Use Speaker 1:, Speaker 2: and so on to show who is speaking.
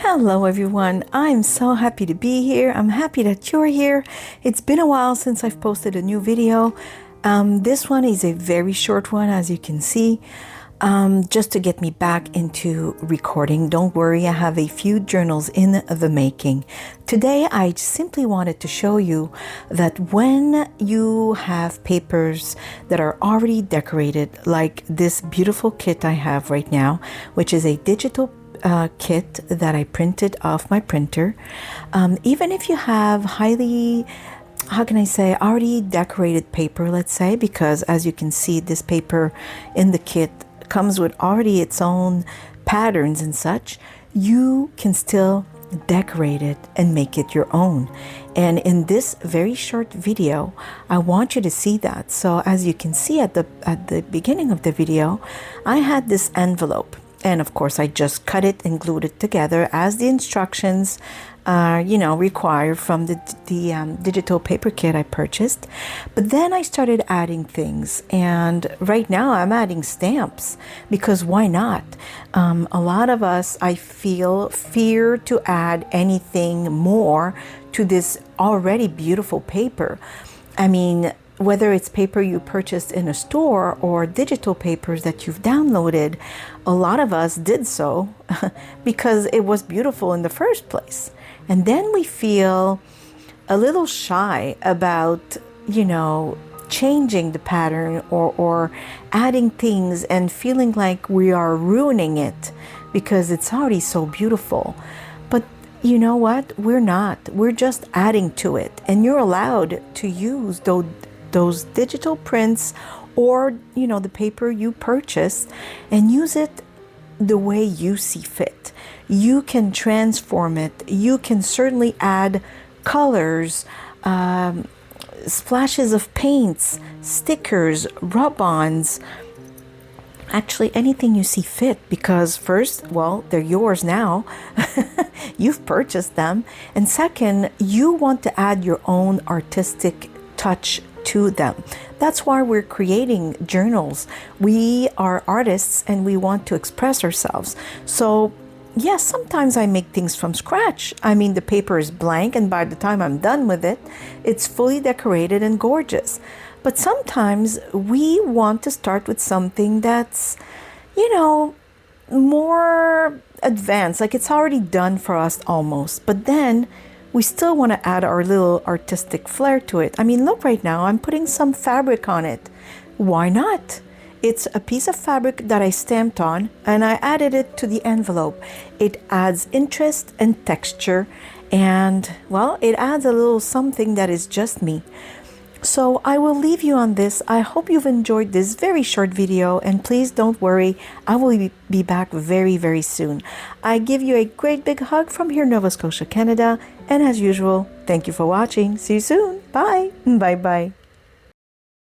Speaker 1: Hello everyone, I'm so happy to be here. I'm happy that you're here. It's been a while since I've posted a new video. This one is a very short one, as you can see, just to get me back into recording. Don't worry, I have a few journals in the making. Today I simply wanted to show you that when you have papers that are already decorated, like this beautiful kit I have right now, which is a digital kit that I printed off my printer. Even if you have highly, how can I say, already decorated paper, let's say, because as you can see, this paper in the kit comes with already its own patterns and such, you can still decorate it and make it your own. And in this very short video, I want you to see that. So as you can see at the beginning of the video, I had this envelope. And of course, I just cut it and glued it together as the instructions, require from the digital paper kit I purchased. But then I started adding things, and right now I'm adding stamps because why not? A lot of us, I feel, fear to add anything more to this already beautiful paper. I mean, whether it's paper you purchased in a store or digital papers that you've downloaded, a lot of us did so because it was beautiful in the first place. And then we feel a little shy about, changing the pattern or adding things and feeling like we are ruining it because it's already so beautiful. But you know what? We're not. We're just adding to it. And you're allowed to use those digital prints or the paper you purchase and use it the way you see fit. You can transform it. You can certainly add colors, splashes of paints, stickers, rub-ons, actually anything you see fit, because first, well, they're yours now. You've purchased them, and second, you want to add your own artistic touch to them. That's why we're creating journals. We are artists and we want to express ourselves. So yes, sometimes I make things from scratch. I mean, the paper is blank, and by the time I'm done with it, it's fully decorated and gorgeous. But sometimes we want to start with something that's, more advanced, like it's already done for us almost. But then we still want to add our little artistic flair to it. I mean, look, right now I'm putting some fabric on it. Why not? It's a piece of fabric that I stamped on and I added it to the envelope. It adds interest and texture, and well, it adds a little something that is just me. So I will leave you on this. I hope you've enjoyed this very short video, and please don't worry, I will be back very, very soon. I give you a great big hug from here, Nova Scotia, Canada, and as usual, thank you for watching. See you soon. Bye. Bye-bye.